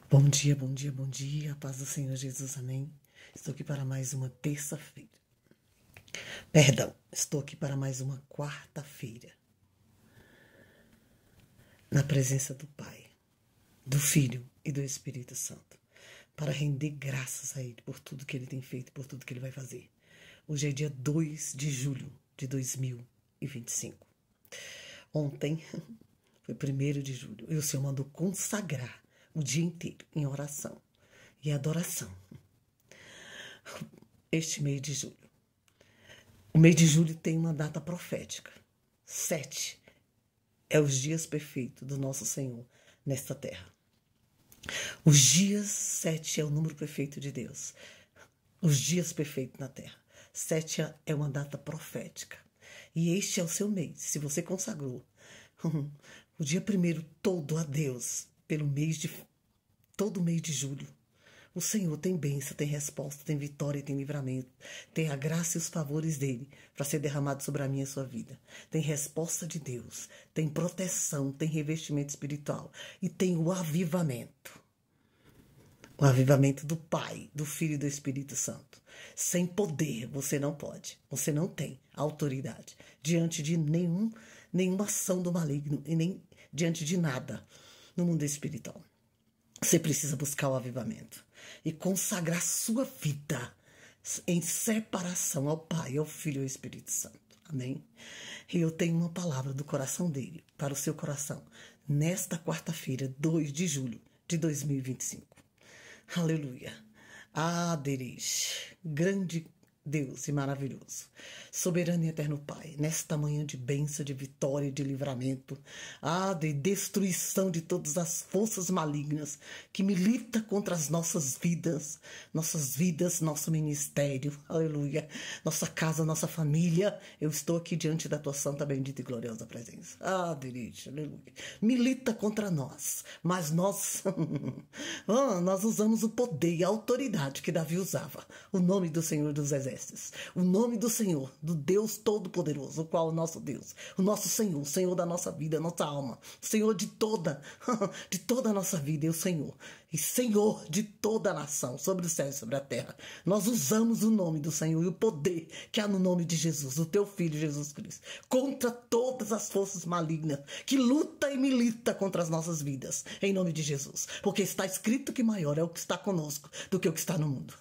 Bom dia, bom dia, bom dia. A paz do Senhor Jesus, amém. Estou aqui para mais uma terça-feira. Perdão, estou aqui para mais uma quarta-feira. Na presença do Pai, do Filho e do Espírito Santo. Para render graças a Ele por tudo que Ele tem feito, por tudo que Ele vai fazer. Hoje é dia 2 de julho de 2025. Ontem foi 1º de julho e o Senhor mandou consagrar o dia inteiro em oração e adoração. Este mês de julho. O mês de julho tem uma data profética. 7 é os dias perfeitos do nosso Senhor nesta terra. Os dias 7 é o número perfeito de Deus. Os dias perfeitos na terra. 7 é uma data profética. E este é o seu mês. Se você consagrou o dia 1º todo a Deus, pelo mês de todo mês de julho, o Senhor tem bênção, tem resposta, tem vitória, tem livramento, tem a graça e os favores dele para ser derramado sobre a minha e a sua vida. Tem resposta de Deus, tem proteção, tem revestimento espiritual e tem o avivamento. O avivamento do Pai, do Filho e do Espírito Santo. Sem poder você não pode, você não tem autoridade diante de nenhuma ação do maligno e nem diante de nada no mundo espiritual. Você precisa buscar o avivamento e consagrar sua vida em separação ao Pai, ao Filho e ao Espírito Santo. Amém? E eu tenho uma palavra do coração dele para o seu coração nesta quarta-feira, 2 de julho de 2025. Aleluia. Adereis, grande Deus e maravilhoso, soberano e eterno Pai, nesta manhã de bênção, de vitória, de livramento, de destruição de todas as forças malignas que militam contra as nossas vidas, nosso ministério, aleluia, nossa casa, nossa família. Eu estou aqui diante da tua santa, bendita e gloriosa presença. Adereis, aleluia. Milita contra nós, mas nós usamos o poder e a autoridade que Davi usava, o nome do Senhor dos Exércitos. O nome do Senhor, do Deus Todo-Poderoso, o qual é o nosso Deus, o nosso Senhor, o Senhor da nossa vida, nossa alma, o Senhor de toda a nossa vida, é o Senhor, e Senhor de toda a nação, sobre o céu e sobre a terra. Nós usamos o nome do Senhor e o poder que há no nome de Jesus, o teu Filho Jesus Cristo, contra todas as forças malignas que luta e milita contra as nossas vidas, em nome de Jesus, porque está escrito que maior é o que está conosco do que o que está no mundo.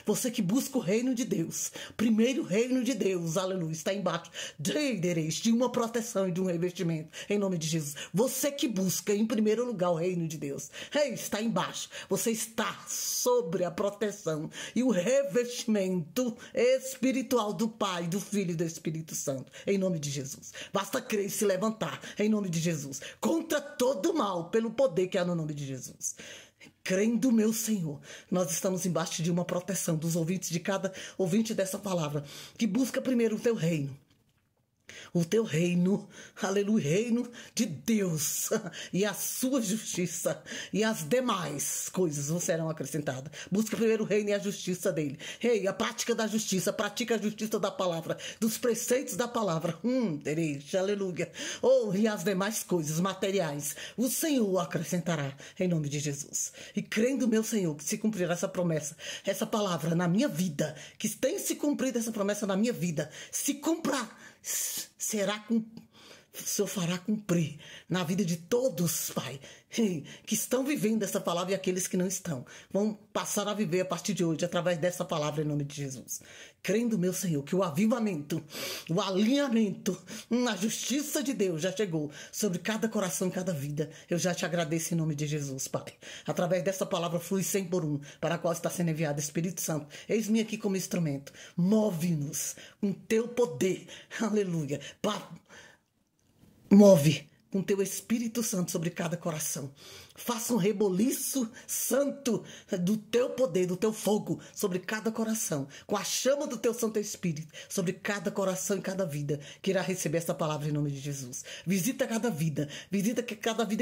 Você que busca o reino de Deus, primeiro reino de Deus, aleluia, está embaixo de uma proteção e de um revestimento, em nome de Jesus. Você que busca em primeiro lugar o reino de Deus, está embaixo, você está sobre a proteção e o revestimento espiritual do Pai, do Filho e do Espírito Santo, em nome de Jesus. Basta crer e se levantar, em nome de Jesus, contra todo o mal, pelo poder que há no nome de Jesus. Crendo, meu Senhor, nós estamos embaixo de uma proteção dos ouvintes, de cada ouvinte dessa palavra, que busca primeiro o teu reino. O teu reino, aleluia, reino de Deus, e a sua justiça, e as demais coisas vos serão acrescentadas. Busca primeiro o reino e a justiça dele. A prática da justiça, pratica a justiça da palavra, dos preceitos da palavra. Aleluia. E as demais coisas materiais, o Senhor acrescentará, em nome de Jesus. E crendo, meu Senhor, que se cumprirá essa promessa, essa palavra na minha vida, que tem se cumprido essa promessa na minha vida, se cumpra, o Senhor fará cumprir na vida de todos, Pai, que estão vivendo essa palavra, e aqueles que não estão vão passar a viver a partir de hoje através dessa palavra, em nome de Jesus. Crendo, meu Senhor, que o avivamento, o alinhamento, a justiça de Deus já chegou sobre cada coração e cada vida. Eu já te agradeço em nome de Jesus, Pai. Através dessa palavra flui 100 por 1, para a qual está sendo enviado Espírito Santo. Eis-me aqui como instrumento. Move-nos com teu poder, aleluia, move com teu Espírito Santo sobre cada coração. Faça um reboliço santo do teu poder, do teu fogo sobre cada coração, com a chama do teu Santo Espírito sobre cada coração e cada vida que irá receber essa palavra em nome de Jesus. Visita cada vida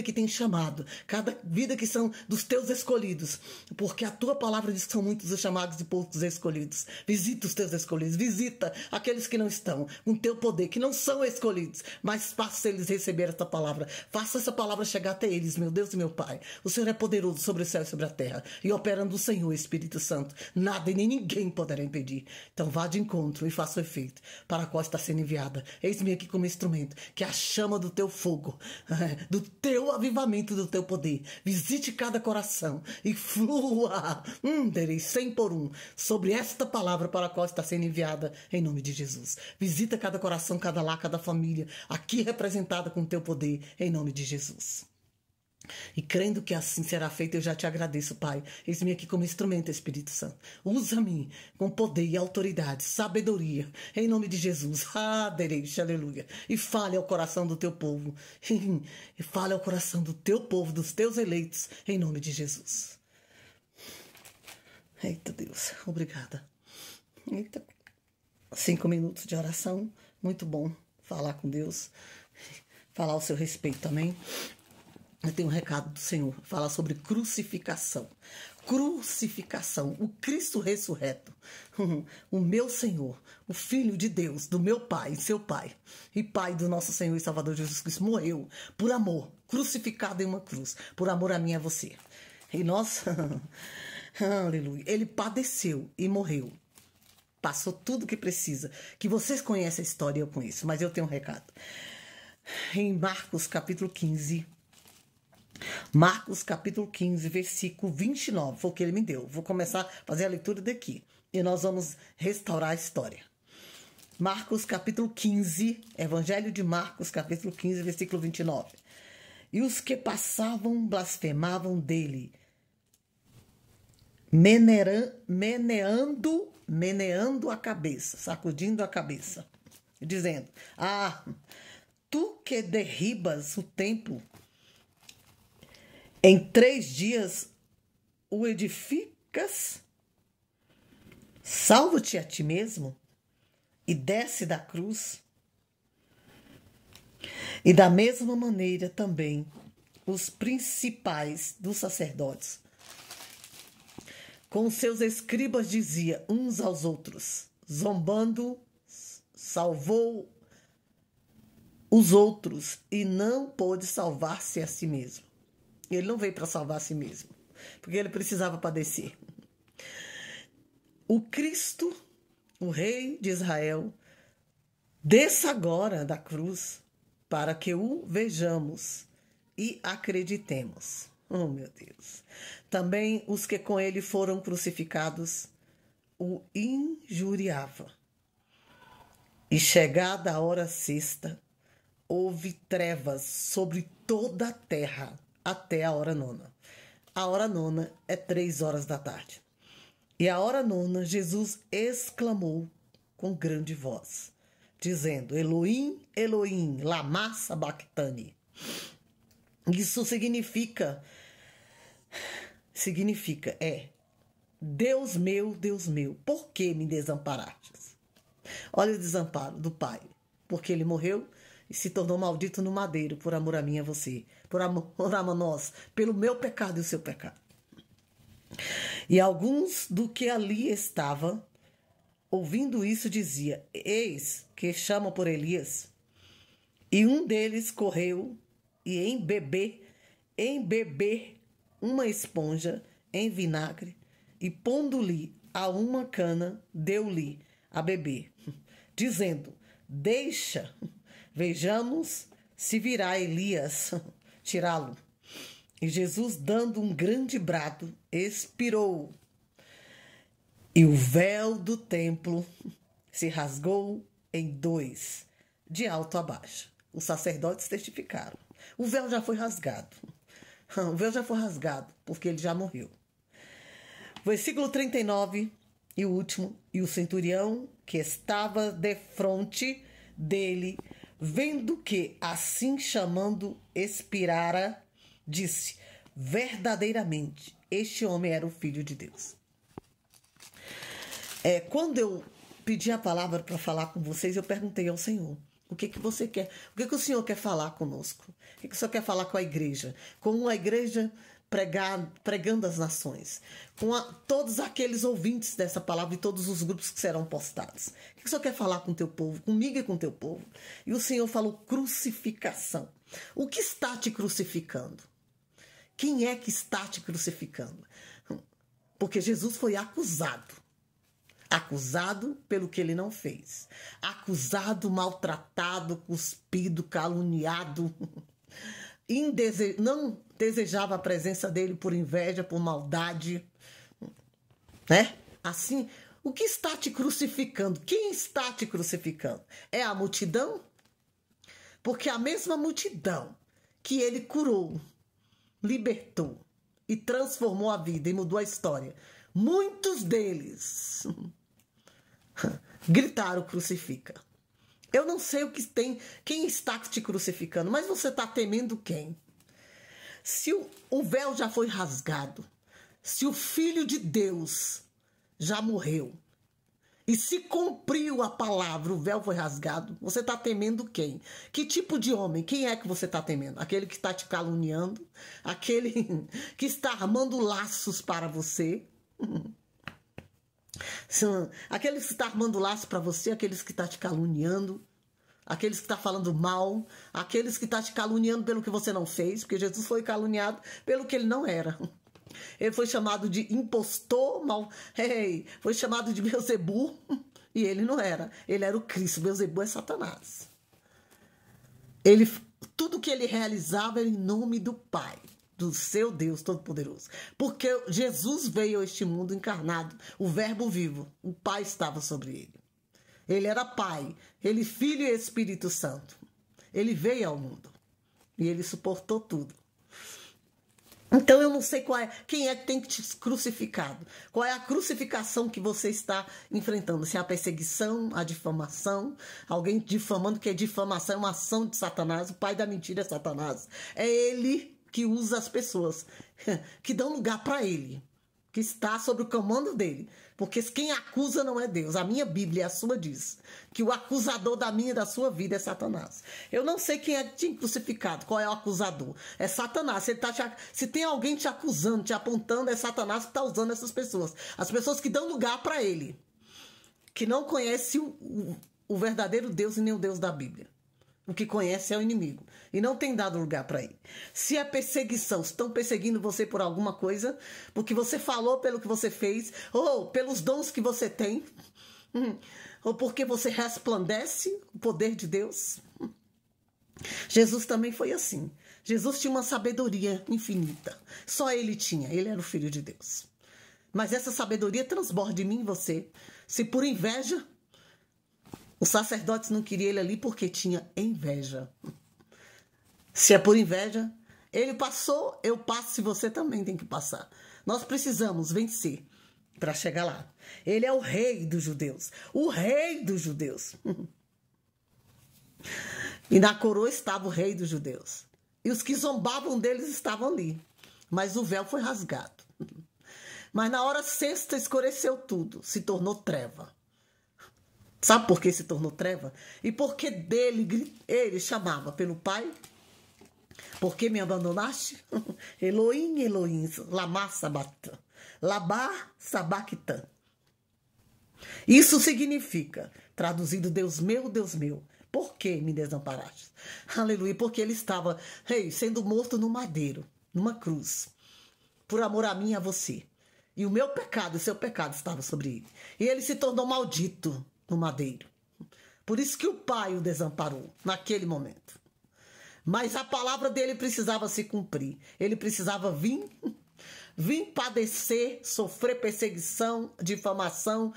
que tem chamado, cada vida que são dos teus escolhidos, porque a tua palavra diz que são muitos os chamados e poucos escolhidos. Visita os teus escolhidos, visita aqueles que não estão, com teu poder, que não são escolhidos, mas faça eles receber essa palavra palavra. Faça essa palavra chegar até eles, meu Deus e meu Pai. O Senhor é poderoso sobre o céu e sobre a terra. E operando o Senhor, Espírito Santo, nada e nem ninguém poderá impedir. Então vá de encontro e faça o efeito para a qual está sendo enviada. Eis-me aqui como instrumento, que a chama do teu fogo, do teu avivamento, do teu poder, visite cada coração e flua, derei 100 por 1, sobre esta palavra para a qual está sendo enviada, em nome de Jesus. Visita cada coração, cada lar, cada família, aqui representada com o teu poder, em nome de Jesus. E crendo que assim será feito, eu já te agradeço, Pai. Eis-me aqui como instrumento, Espírito Santo. Usa-me com poder e autoridade, sabedoria, em nome de Jesus. Aleluia. E fale ao coração do teu povo. E fale ao coração do teu povo, dos teus eleitos, em nome de Jesus. Eita Deus, obrigada. Eita. 5 minutos de oração, muito bom falar com Deus, falar ao seu respeito também. Eu tenho um recado do Senhor, falar sobre crucificação. Crucificação, o Cristo ressurreto, o meu Senhor, o Filho de Deus, do meu Pai, seu Pai, e Pai do nosso Senhor e Salvador Jesus Cristo, morreu por amor, crucificado em uma cruz, por amor a mim e a você. E nós, aleluia, ele padeceu e morreu. Passou tudo que precisa, que vocês conhecem a história, eu conheço, mas eu tenho um recado. Em Marcos capítulo 15, versículo 29, foi o que ele me deu. Vou começar a fazer a leitura daqui e nós vamos restaurar a história. Marcos capítulo 15, Evangelho de Marcos capítulo 15, versículo 29. E os que passavam blasfemavam dele, meneando a cabeça, sacudindo a cabeça, dizendo: tu que derribas o templo, em 3 dias o edificas, salva-te a ti mesmo e desce da cruz. E da mesma maneira também os principais dos sacerdotes, com seus escribas, dizia uns aos outros, zombando, salvou os outros e não pôde salvar-se a si mesmo. Ele não veio para salvar a si mesmo, porque ele precisava padecer. O Cristo, o Rei de Israel, desça agora da cruz para que o vejamos e acreditemos. Oh, meu Deus. Também os que com ele foram crucificados o injuriavam. E chegada a hora sexta, houve trevas sobre toda a terra até a hora 9. A hora 9 é 3 horas da tarde. E a hora 9, Jesus exclamou com grande voz, dizendo: Elohim, Elohim, lama sabachthani. Isso significa, Deus meu, por que me desamparastes? Olha o desamparo do Pai, porque ele morreu e se tornou maldito no madeiro por amor a mim e a você, por amor a nós, pelo meu pecado e o seu pecado. E alguns do que ali estavam, ouvindo isso, dizia: eis que chamam por Elias. E um deles correu e embeber uma esponja em vinagre e pondo-lhe a uma cana, deu-lhe a beber, dizendo: deixa, vejamos se virá Elias tirá-lo. E Jesus, dando um grande brado, expirou. E o véu do templo se rasgou em 2, de alto a baixo. Os sacerdotes testificaram. O véu já foi rasgado. O véu já foi rasgado, porque ele já morreu. Versículo 39, e o último. E o centurião, que estava defronte dele, vendo que assim chamando expirara, disse: verdadeiramente, este homem era o Filho de Deus. Quando eu pedi a palavra para falar com vocês, eu perguntei ao Senhor: o que você quer? O que o Senhor quer falar conosco? O que o Senhor quer falar com a igreja? Com a igreja pregando as nações, com todos aqueles ouvintes dessa palavra e todos os grupos que serão postados. O que o Senhor quer falar com o teu povo, comigo e com o teu povo? E o Senhor falou: crucificação. O que está te crucificando? Quem é que está te crucificando? Porque Jesus foi acusado. Acusado pelo que ele não fez. Acusado, maltratado, cuspido, caluniado. Não desejava a presença dele por inveja, por maldade. Né? Assim, o que está te crucificando? Quem está te crucificando? É a multidão? Porque a mesma multidão que ele curou, libertou e transformou a vida e mudou a história, muitos deles gritaram: crucifica. Eu não sei o que tem, quem está te crucificando, mas você está temendo quem? Se o véu já foi rasgado, se o Filho de Deus já morreu, e se cumpriu a palavra, o véu foi rasgado, você está temendo quem? Que tipo de homem? Quem é que você está temendo? Aquele que está te caluniando? Aquele que está armando laços para você? Aqueles que está armando laços para você, aqueles que está te caluniando, aqueles que está falando mal, aqueles que está te caluniando pelo que você não fez, porque Jesus foi caluniado pelo que ele não era. Ele foi chamado de impostor, foi chamado de Beelzebu, e ele não era. Ele era o Cristo. Beelzebu é Satanás. Tudo que ele realizava era em nome do Pai, do seu Deus Todo-Poderoso. Porque Jesus veio a este mundo encarnado, o Verbo vivo, o Pai estava sobre ele. Ele era Pai, ele Filho e Espírito Santo. Ele veio ao mundo e ele suportou tudo. Então eu não sei quem é que tem que te crucificado. Qual é a crucificação que você está enfrentando? Se é a perseguição, a difamação, alguém difamando, que é difamação, é uma ação de Satanás, o pai da mentira é Satanás. É ele que usa as pessoas, que dão lugar para ele, que está sob o comando dele. Porque quem acusa não é Deus. A minha Bíblia, a sua, diz que o acusador da minha e da sua vida é Satanás. Eu não sei quem é que te crucificado, qual é o acusador. É Satanás. Se tem alguém te acusando, te apontando, é Satanás que está usando essas pessoas. As pessoas que dão lugar para ele, que não conhecem o verdadeiro Deus e nem o Deus da Bíblia. O que conhece é o inimigo. E não tem dado lugar para ele. Se é perseguição, estão perseguindo você por alguma coisa, porque você falou, pelo que você fez, ou pelos dons que você tem, ou porque você resplandece o poder de Deus. Jesus também foi assim. Jesus tinha uma sabedoria infinita. Só ele tinha. Ele era o Filho de Deus. Mas essa sabedoria transborda em mim e você. Se por inveja, os sacerdotes não queriam ele ali porque tinha inveja. Se é por inveja, ele passou, eu passo, e você também tem que passar. Nós precisamos vencer para chegar lá. Ele é o rei dos judeus. O rei dos judeus. E na coroa estava o rei dos judeus. E os que zombavam deles estavam ali. Mas o véu foi rasgado. Mas na hora sexta escureceu tudo. Se tornou treva. Sabe por que se tornou treva? E porque dele ele chamava pelo Pai. Por que me abandonaste? Elohim, Elohim, lama sabachthani. Labá sabachthani. Isso significa, traduzido, Deus meu, por que me desamparaste? Aleluia, porque ele estava sendo morto no madeiro, numa cruz, por amor a mim e a você. E o meu pecado, o seu pecado estava sobre ele. E ele se tornou maldito no madeiro. Por isso que o Pai o desamparou naquele momento. Mas a palavra dele precisava se cumprir. Ele precisava vir padecer, sofrer perseguição, difamação,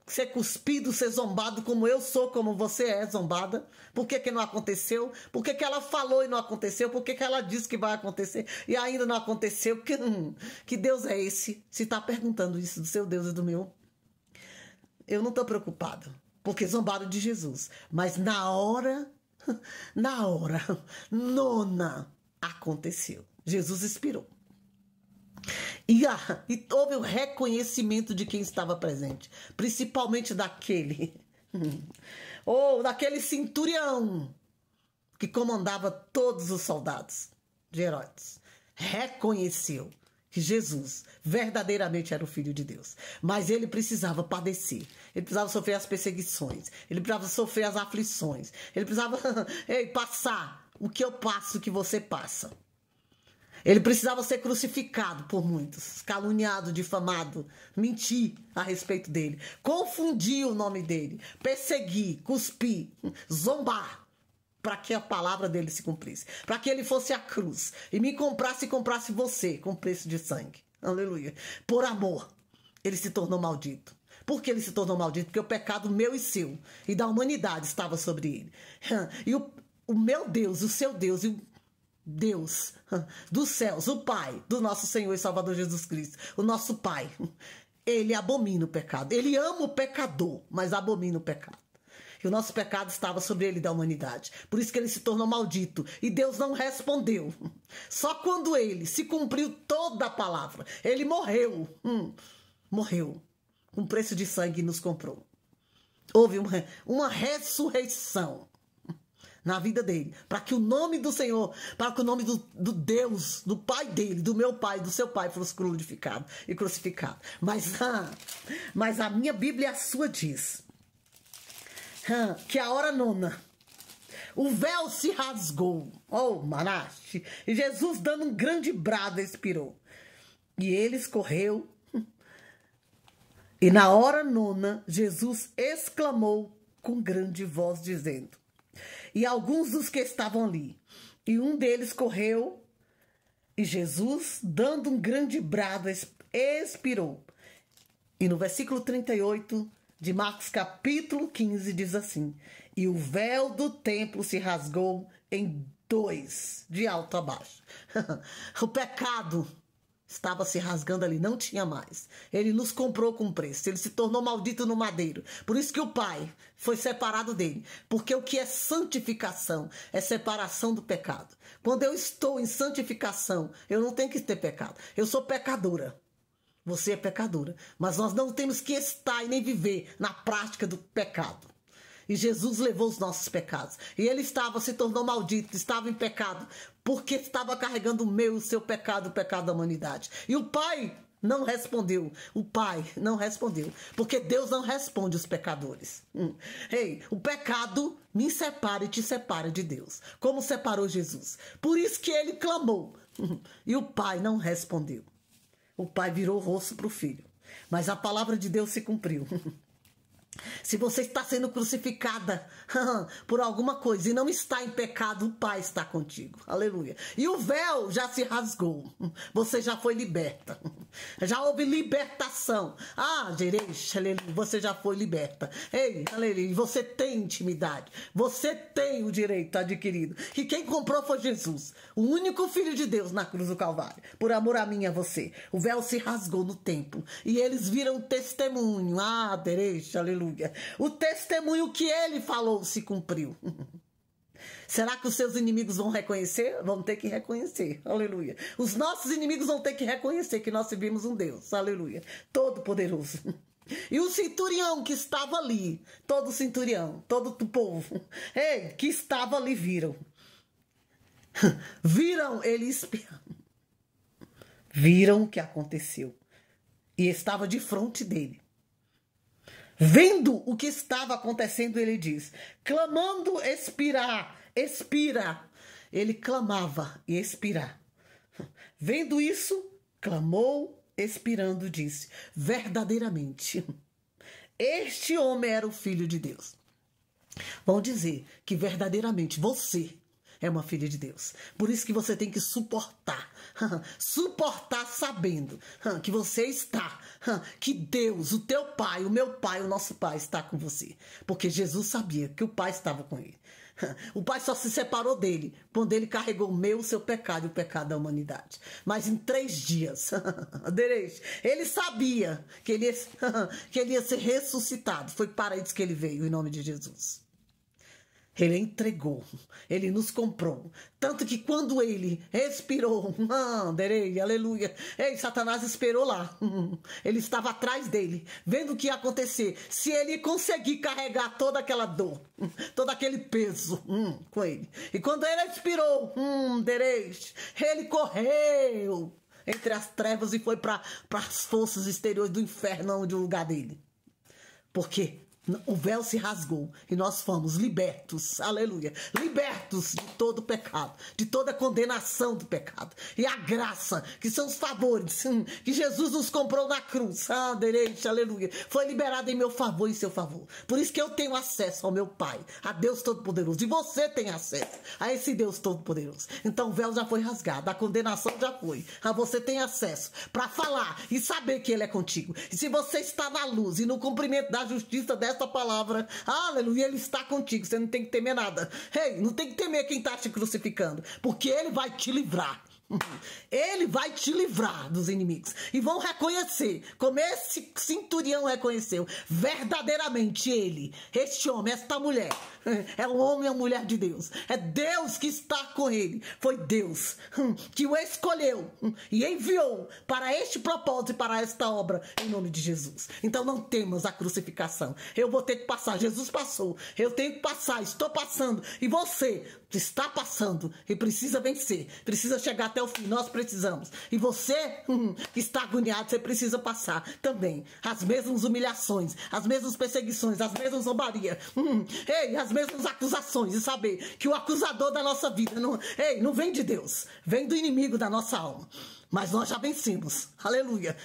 ser cuspido, ser zombado como eu sou, como você é zombada. Por que não aconteceu? Por que ela falou e não aconteceu? Por que ela disse que vai acontecer e ainda não aconteceu? Que Deus é esse? Se está perguntando isso do seu Deus e do meu, eu não estou preocupada, porque zombaram de Jesus. Mas na hora nona, aconteceu. Jesus expirou. E houve o reconhecimento de quem estava presente. Principalmente daquele centurião que comandava todos os soldados de Herodes. Reconheceu que Jesus verdadeiramente era o Filho de Deus. Mas ele precisava padecer. Ele precisava sofrer as perseguições. Ele precisava sofrer as aflições. Ele precisava passar o que eu passo, o que você passa. Ele precisava ser crucificado por muitos, caluniado, difamado, mentir a respeito dele, confundir o nome dele, perseguir, cuspir, zombar, para que a palavra dele se cumprisse, para que ele fosse à cruz e me comprasse e comprasse você com preço de sangue. Aleluia. Por amor, ele se tornou maldito. Por que ele se tornou maldito? Porque o pecado meu e seu e da humanidade estava sobre ele. E o meu Deus, o seu Deus e o Deus dos céus, o Pai do nosso Senhor e Salvador Jesus Cristo, o nosso Pai, ele abomina o pecado. Ele ama o pecador, mas abomina o pecado. E o nosso pecado estava sobre ele da humanidade. Por isso que ele se tornou maldito. E Deus não respondeu. Só quando ele se cumpriu toda a palavra, ele morreu. Morreu. Com preço de sangue nos comprou. Houve uma ressurreição na vida dele, para que o nome do Senhor, para que o nome do Deus, do Pai dele, do meu Pai, do seu Pai, fosse glorificado e crucificado. Mas a minha Bíblia e a sua diz que a hora nona, o véu se rasgou, Manaste, e Jesus, dando um grande brado, expirou. E ele escorreu, e na hora nona, Jesus exclamou com grande voz, dizendo: e alguns dos que estavam ali, e um deles correu, e Jesus, dando um grande brado, expirou. E no versículo 38 de Marcos capítulo 15 diz assim: e o véu do templo se rasgou em dois, de alto a baixo. O pecado estava se rasgando ali, não tinha mais. Ele nos comprou com preço, ele se tornou maldito no madeiro. Por isso que o Pai foi separado dele. Porque o que é santificação é separação do pecado. Quando eu estou em santificação, eu não tenho que ter pecado. Eu sou pecadora. Você é pecadora. Mas nós não temos que estar e nem viver na prática do pecado. E Jesus levou os nossos pecados. E ele se tornou maldito, estava em pecado, porque estava carregando o meu e o seu pecado, o pecado da humanidade. E o Pai não respondeu. O Pai não respondeu. Porque Deus não responde os pecadores. O pecado me separa e te separa de Deus. Como separou Jesus. Por isso que ele clamou. E o Pai não respondeu. O Pai virou o rosto para o Filho. Mas a palavra de Deus se cumpriu. Se você está sendo crucificada por alguma coisa e não está em pecado, o Pai está contigo. Aleluia. E o véu já se rasgou. Você já foi liberta. Já houve libertação. Você já foi liberta. Ei, aleluia. Você tem intimidade. Você tem o direito adquirido. E quem comprou foi Jesus, o único Filho de Deus na cruz do Calvário. Por amor a mim e a você. O véu se rasgou no templo. E eles viram o testemunho. Aleluia. O testemunho que ele falou se cumpriu. Será que os seus inimigos vão reconhecer? Vão ter que reconhecer. Aleluia. Os nossos inimigos vão ter que reconhecer que nós servimos um Deus. Aleluia. Todo-poderoso. E o centurião que estava ali, todo centurião, todo o povo, que estava ali, viram ele espiando. Viram o que aconteceu. E estava de frente dele. Vendo o que estava acontecendo, ele diz, clamando, expira. Ele clamava e expirar. Vendo isso, clamou, expirando, disse, verdadeiramente, este homem era o Filho de Deus. Vão dizer que verdadeiramente você é uma filha de Deus. Por isso que você tem que suportar. Suportar sabendo que você está. Que Deus, o teu Pai, o meu Pai, o nosso Pai está com você. Porque Jesus sabia que o Pai estava com ele. O Pai só se separou dele quando ele carregou o seu pecado e o pecado da humanidade. Mas em 3 dias, ele sabia que ele ia ser ressuscitado. Foi para isso que ele veio, em nome de Jesus. Ele entregou, ele nos comprou. Tanto que quando ele expirou, aleluia, Satanás esperou lá. Ele estava atrás dele, vendo o que ia acontecer. Se ele conseguir carregar toda aquela dor, todo aquele peso com ele. E quando ele expirou, ele correu entre as trevas e foi para as forças exteriores do inferno, onde o lugar dele. Porque o véu se rasgou e nós fomos libertos, aleluia, libertos de todo pecado, de toda condenação do pecado. E a graça, que são os favores que Jesus nos comprou na cruz, aleluia, foi liberada em meu favor e em seu favor. Por isso que eu tenho acesso ao meu Pai, a Deus Todo-Poderoso, e você tem acesso a esse Deus Todo-Poderoso. Então o véu já foi rasgado, a condenação já foi, você tem acesso para falar e saber que Ele é contigo. E se você está na luz e no cumprimento da justiça desta palavra, aleluia, Ele está contigo, você não tem que temer nada. Não tem que temer quem está te crucificando, porque Ele vai te livrar. Ele vai te livrar dos inimigos. E vão reconhecer, como esse centurião reconheceu, verdadeiramente ele, este homem, esta mulher, é um homem e uma mulher de Deus. É Deus que está com ele. Foi Deus que o escolheu e enviou para este propósito e para esta obra, em nome de Jesus. Então não temas a crucificação. Eu vou ter que passar. Jesus passou. Eu tenho que passar. Estou passando. E você está passando e precisa vencer. Precisa chegar até o fim. Nós precisamos. E você que está agoniado, você precisa passar também as mesmas humilhações, as mesmas perseguições, as mesmas zombarias. As mesmas acusações, e saber que o acusador da nossa vida não vem de Deus, vem do inimigo da nossa alma. Mas nós já vencemos, aleluia,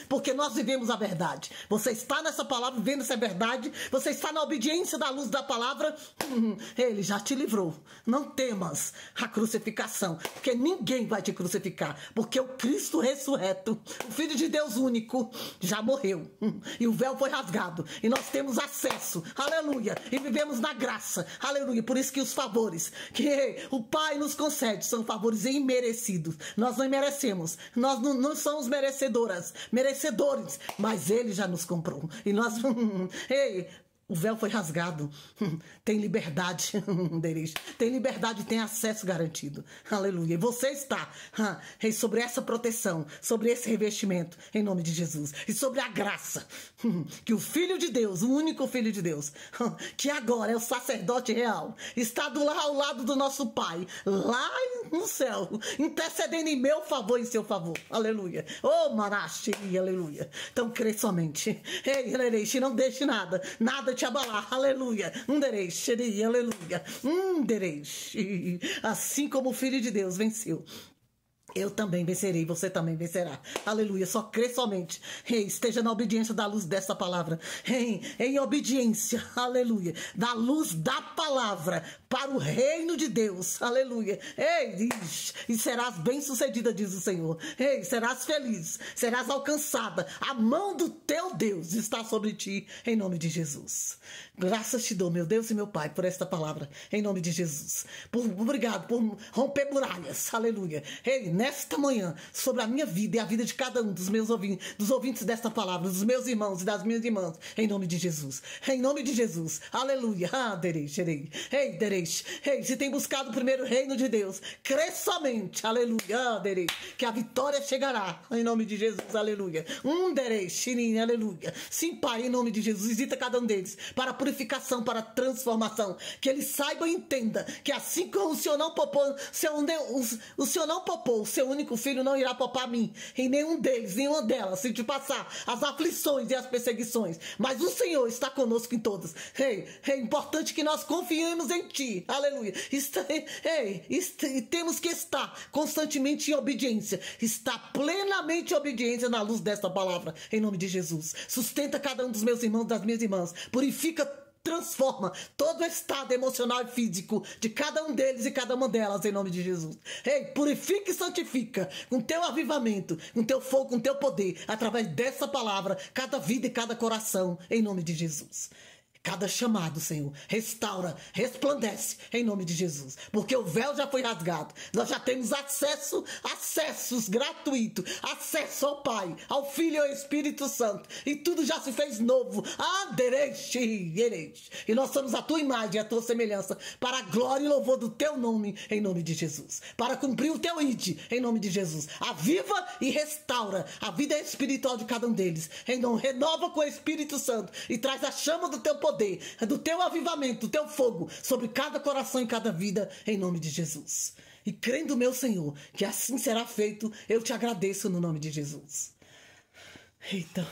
porque nós vivemos a verdade. Você está nessa palavra, vivendo essa verdade, você está na obediência da luz da palavra, Ele já te livrou. Não temas a crucificação, porque ninguém vai te crucificar, porque o Cristo ressurreto, o Filho de Deus único, já morreu, e o véu foi rasgado, e nós temos acesso, aleluia, e vivemos na graça, aleluia. Por isso que os favores que o Pai nos concede são favores imerecidos. Nós não merecemos. Nós não somos merecedores, mas Ele já nos comprou. E nós, o véu foi rasgado. Tem liberdade. Tem liberdade, tem acesso garantido. Aleluia. E você está sobre essa proteção, sobre esse revestimento, em nome de Jesus. E sobre a graça que o Filho de Deus, o único Filho de Deus, que agora é o sacerdote real, está ao lado do nosso Pai, lá no céu, intercedendo em meu favor e em seu favor. Aleluia. Oh, Manashi, aleluia. Então crê somente. Não deixe nada te abalar, aleluia, aleluia, assim como o Filho de Deus venceu, eu também vencerei, você também vencerá. Aleluia, só crê somente. Esteja na obediência da luz dessa palavra. Em obediência, aleluia, da luz da palavra para o reino de Deus. Aleluia. E serás bem-sucedida, diz o Senhor. Serás feliz, serás alcançada. A mão do teu Deus está sobre ti, em nome de Jesus. Graças te dou, meu Deus e meu Pai, por esta palavra, em nome de Jesus. Obrigado por romper muralhas. Aleluia. Nesta manhã, sobre a minha vida e a vida de cada um dos meus ouvintes, dos ouvintes desta palavra, dos meus irmãos e das minhas irmãs, em nome de Jesus. Em nome de Jesus. Aleluia. Se tem buscado o primeiro reino de Deus, crê somente. Aleluia. Que a vitória chegará. Em nome de Jesus. Aleluia. Aleluia. Sim, Pai, em nome de Jesus, visita cada um deles para purificação, para transformação. Que eles saibam e entendam que assim como o Senhor não poupou, o Senhor não poupou, o seu único filho não irá poupar a mim, em nenhum deles, nenhuma delas, se te passar as aflições e as perseguições. Mas o Senhor está conosco em todas. É importante que nós confiemos em Ti. Aleluia. Temos que estar constantemente em obediência. Estar plenamente em obediência na luz desta palavra, em nome de Jesus. Sustenta cada um dos meus irmãos, das minhas irmãs. Purifica, transforma todo o estado emocional e físico de cada um deles e cada uma delas, em nome de Jesus. Purifica e santifica com teu avivamento, com teu fogo, com teu poder, através dessa palavra, cada vida e cada coração, em nome de Jesus. Cada chamado, Senhor, restaura, resplandece, em nome de Jesus. Porque o véu já foi rasgado. Nós já temos acessos gratuitos, acesso ao Pai, ao Filho e ao Espírito Santo. E tudo já se fez novo. E nós somos a tua imagem, a tua semelhança, para a glória e louvor do teu nome, em nome de Jesus. Para cumprir o teu ide, em nome de Jesus. Aviva e restaura a vida espiritual de cada um deles. Renova com o Espírito Santo e traz a chama do teu poder, do teu avivamento, do teu fogo sobre cada coração e cada vida, em nome de Jesus. e crendo, meu Senhor, que assim será feito, eu te agradeço no nome de Jesus. Eita.